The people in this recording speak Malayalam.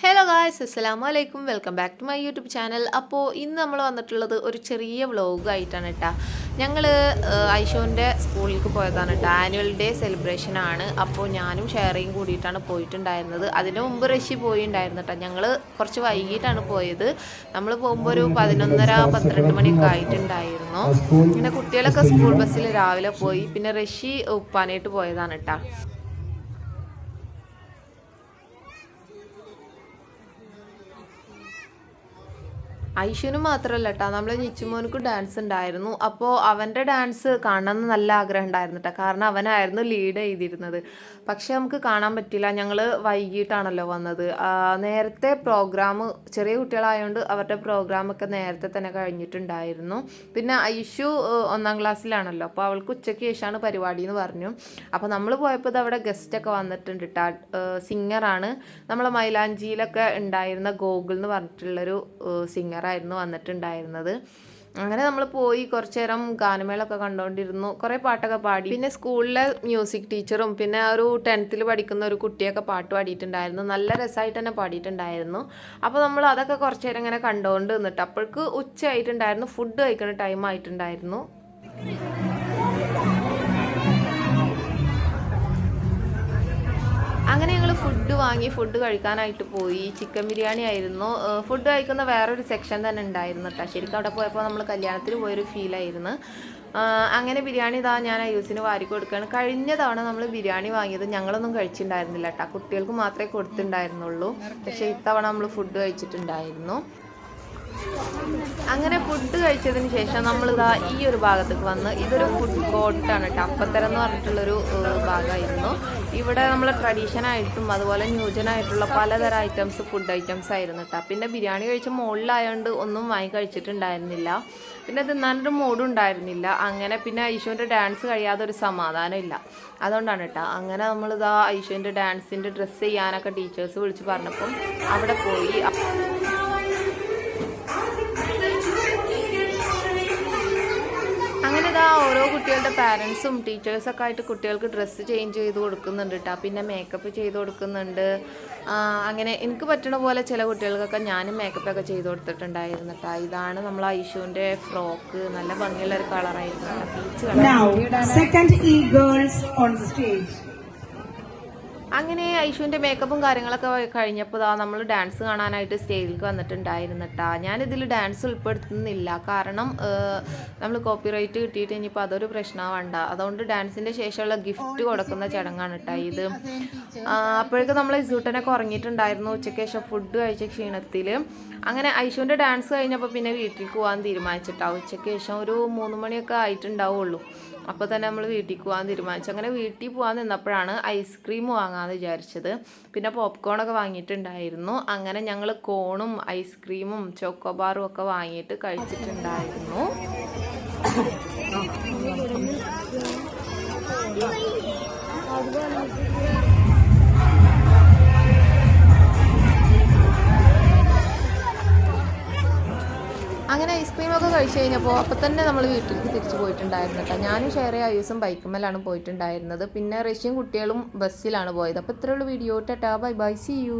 ഹലോ ഗായ്സ്, അസ്സലാമു അലൈക്കും. Welcome back to my YouTube channel. അപ്പോൾ ഇന്ന് നമ്മൾ വന്നിട്ടുള്ളത് ഒരു ചെറിയ വ്ളോഗായിട്ടാണ് കേട്ടോ. ഞങ്ങൾ ഐഷോൻ്റെ സ്കൂളിലേക്ക് പോയതാണ് കേട്ടോ. ആനുവൽ ഡേ സെലിബ്രേഷനാണ്. അപ്പോൾ ഞാനും ഷെയറിയും കൂടിയിട്ടാണ് പോയിട്ടുണ്ടായിരുന്നത്. അതിന് മുമ്പ് റഷി പോയിട്ടുണ്ടായിരുന്നു കേട്ടോ. ഞങ്ങൾ കുറച്ച് വൈകിട്ടാണ് പോയത്. നമ്മൾ പോകുമ്പോൾ ഒരു 11:30-12 മണിയൊക്കെ ആയിട്ടുണ്ടായിരുന്നു. പിന്നെ കുട്ടികളൊക്കെ സ്കൂൾ ബസ്സിൽ രാവിലെ പോയി. പിന്നെ റഷി ഉപ്പാനായിട്ട് പോയതാണ് കേട്ടോ. ഐഷുവിന് മാത്രമല്ല കേട്ടോ, നമ്മൾ നിച്ചുമോനക്ക് ഡാൻസ് ഉണ്ടായിരുന്നു. അപ്പോൾ അവൻ്റെ ഡാൻസ് കാണണമെന്ന് നല്ല ആഗ്രഹം ഉണ്ടായിരുന്നു കേട്ടോ. കാരണം അവനായിരുന്നു ലീഡ് ചെയ്തിരുന്നത്. പക്ഷെ നമുക്ക് കാണാൻ പറ്റില്ല, ഞങ്ങൾ വൈകിട്ടാണല്ലോ വന്നത്. നേരത്തെ പ്രോഗ്രാം ചെറിയ കുട്ടികളായതുകൊണ്ട് അവരുടെ പ്രോഗ്രാമൊക്കെ നേരത്തെ തന്നെ കഴിഞ്ഞിട്ടുണ്ടായിരുന്നു. പിന്നെ ഐഷു 1ാം ക്ലാസ്സിലാണല്ലോ, അപ്പോൾ അവൾക്ക് ഉച്ചയ്ക്ക് ശേഷമാണ് പരിപാടി എന്ന് പറഞ്ഞു. അപ്പോൾ നമ്മൾ പോയപ്പോൾ ഇത് അവിടെ ഗസ്റ്റൊക്കെ വന്നിട്ടുണ്ട് കേട്ടോ. സിംഗറാണ് നമ്മളെ മൈലാഞ്ചിയിലൊക്കെ ഉണ്ടായിരുന്ന ഗോകുൽ എന്ന് പറഞ്ഞിട്ടുള്ളൊരു സിംഗർ ആയിരുന്നു വന്നിട്ടുണ്ടായിരുന്നത്. അങ്ങനെ നമ്മൾ പോയി കുറച്ചു നേരം ഗാനമേളൊക്കെ കണ്ടുകൊണ്ടിരുന്നു. കുറേ പാട്ടൊക്കെ പാടി. പിന്നെ സ്കൂളിലെ മ്യൂസിക് ടീച്ചറും പിന്നെ ഒരു 10th പഠിക്കുന്ന ഒരു കുട്ടിയൊക്കെ പാട്ട് പാടിയിട്ടുണ്ടായിരുന്നു. നല്ല രസമായിട്ട് തന്നെ പാടിയിട്ടുണ്ടായിരുന്നു. അപ്പോൾ നമ്മൾ അതൊക്കെ കുറച്ചു നേരം ഇങ്ങനെ കണ്ടുകൊണ്ട് നിന്നിട്ട് അപ്പോഴേക്ക് ഉച്ച ആയിട്ടുണ്ടായിരുന്നു. ഫുഡ് കഴിക്കുന്ന ടൈം ആയിട്ടുണ്ടായിരുന്നു. അങ്ങനെ ഞങ്ങൾ ഫുഡ് വാങ്ങി ഫുഡ് കഴിക്കാനായിട്ട് പോയി. ചിക്കൻ ബിരിയാണി ആയിരുന്നു. ഫുഡ് കഴിക്കുന്ന വേറൊരു സെക്ഷൻ തന്നെ ഉണ്ടായിരുന്നു കേട്ടോ. ശരിക്കും അവിടെ പോയപ്പോൾ നമ്മൾ കല്യാണത്തിന് പോയൊരു ഫീലായിരുന്നു. അങ്ങനെ ബിരിയാണി ഇതാ ഞാൻ യൂസിന് വാരി കൊടുക്കുകയാണ്. കഴിഞ്ഞ തവണ നമ്മൾ ബിരിയാണി വാങ്ങിയത് ഞങ്ങളൊന്നും കഴിച്ചിട്ടുണ്ടായിരുന്നില്ല കേട്ടോ. കുട്ടികൾക്ക് മാത്രമേ കൊടുത്തിട്ടുണ്ടായിരുന്നുള്ളൂ. പക്ഷേ ഇത്തവണ നമ്മൾ ഫുഡ് കഴിച്ചിട്ടുണ്ടായിരുന്നു. അങ്ങനെ ഫുഡ് കഴിച്ചതിന് ശേഷം നമ്മളിതാ ഈ ഒരു ഭാഗത്തേക്ക് വന്ന്, ഇതൊരു ഫുഡ് കോർട്ടാണ് കേട്ടോ. അപ്പത്തരം എന്ന് പറഞ്ഞിട്ടുള്ളൊരു ഭാഗമായിരുന്നു. ഇവിടെ നമ്മൾ ട്രഡീഷനായിട്ടും അതുപോലെ ന്യൂജനായിട്ടുള്ള പലതരം ഐറ്റംസ് ഫുഡ് ഐറ്റംസ് ആയിരുന്നു കേട്ടോ. പിന്നെ ബിരിയാണി കഴിച്ച മുകളിലായതുകൊണ്ട് ഒന്നും വാങ്ങി കഴിച്ചിട്ടുണ്ടായിരുന്നില്ല. പിന്നെ തിന്നാനൊരു മൂഡും ഉണ്ടായിരുന്നില്ല. അങ്ങനെ പിന്നെ ഐഷുവിൻ്റെ ഡാൻസ് കഴിയാതെ ഒരു സമാധാനം ഇല്ല. അതുകൊണ്ടാണ് കേട്ടോ. അങ്ങനെ നമ്മളിതാ ഐഷുവിൻ്റെ ഡാൻസിൻ്റെ ഡ്രസ്സ് ചെയ്യാനൊക്കെ ടീച്ചേഴ്സ് വിളിച്ച് പറഞ്ഞപ്പം അവിടെ പോയി. അങ്ങനെ ഇതാ ഓരോ കുട്ടികളുടെ പാരൻസും ടീച്ചേഴ്സൊക്കെ ആയിട്ട് കുട്ടികൾക്ക് ഡ്രസ്സ് ചേഞ്ച് ചെയ്ത് കൊടുക്കുന്നുണ്ട് കേട്ടോ. പിന്നെ മേക്കപ്പ് ചെയ്ത് കൊടുക്കുന്നുണ്ട്. അങ്ങനെ എനിക്ക് പറ്റണ പോലെ ചില കുട്ടികൾക്കൊക്കെ ഞാനും മേക്കപ്പൊക്കെ ചെയ്ത് കൊടുത്തിട്ടുണ്ടായിരുന്നു കേട്ടോ. ഇതാണ് നമ്മൾ ഐഷുവിൻ്റെ ഫ്രോക്ക്. നല്ല ഭംഗിയുള്ള ഒരു കളറായിരുന്നു കേട്ടോ. അങ്ങനെ ഐഷുവിൻ്റെ മേക്കപ്പും കാര്യങ്ങളൊക്കെ കഴിഞ്ഞപ്പോൾ നമ്മൾ ഡാൻസ് കാണാനായിട്ട് സ്റ്റേജിലേക്ക് വന്നിട്ടുണ്ടായിരുന്നു കേട്ടോ. ഞാനിതിൽ ഡാൻസ് ഉൾപ്പെടുത്തുന്നില്ല, കാരണം നമ്മൾ കോപ്പിറൈറ്റ് കിട്ടിയിട്ട് ഇനിയിപ്പോൾ അതൊരു പ്രശ്നമാവണ്ട. അതുകൊണ്ട് ഡാൻസിൻ്റെ ശേഷമുള്ള ഗിഫ്റ്റ് കൊടുക്കുന്ന ചടങ്ങാണ് കേട്ടോ ഇത്. അപ്പോഴേക്കും നമ്മൾ ഇസൂട്ടനൊക്കെ ഉറങ്ങിയിട്ടുണ്ടായിരുന്നു ഉച്ചയ്ക്ക് ശേഷം ഫുഡ് കഴിച്ച ക്ഷീണത്തിൽ. അങ്ങനെ ഐഷുവിൻ്റെ ഡാൻസ് കഴിഞ്ഞപ്പോൾ പിന്നെ വീട്ടിലേക്ക് പോകാൻ തീരുമാനിച്ചിട്ടാവും. ഉച്ചയ്ക്ക് ശേഷം ഒരു 3 മണിയൊക്കെ ആയിട്ടുണ്ടാവുള്ളൂ. അപ്പോൾ തന്നെ നമ്മൾ വീട്ടിൽ പോകാൻ തീരുമാനിച്ചു. അങ്ങനെ വീട്ടിൽ പോകാൻ നിന്നപ്പോഴാണ് ഐസ്ക്രീം വാങ്ങാമെന്ന് വിചാരിച്ചത്. പിന്നെ പോപ്കോണൊക്കെ വാങ്ങിയിട്ടുണ്ടായിരുന്നു. അങ്ങനെ ഞങ്ങൾ കോണും ഐസ്ക്രീമും ചോക്കോബാറും ഒക്കെ വാങ്ങിയിട്ട് കഴിച്ചിട്ടുണ്ടായിരുന്നു. അങ്ങനെ ഐസ്ക്രീമൊക്കെ കഴിച്ച് കഴിഞ്ഞപ്പോൾ അപ്പം തന്നെ നമ്മൾ വീട്ടിലേക്ക് തിരിച്ചു പോയിട്ടുണ്ടായിരുന്നു കേട്ടോ. ഞാനും ഷെയർ യൂസും ബൈക്കുമ്മലാണ് പോയിട്ടുണ്ടായിരുന്നത്. പിന്നെ റഷ്യയും കുട്ടികളും ബസ്സിലാണ് പോയത്. അപ്പോൾ ഇത്രയുള്ള video. Tata, bye bye, see U.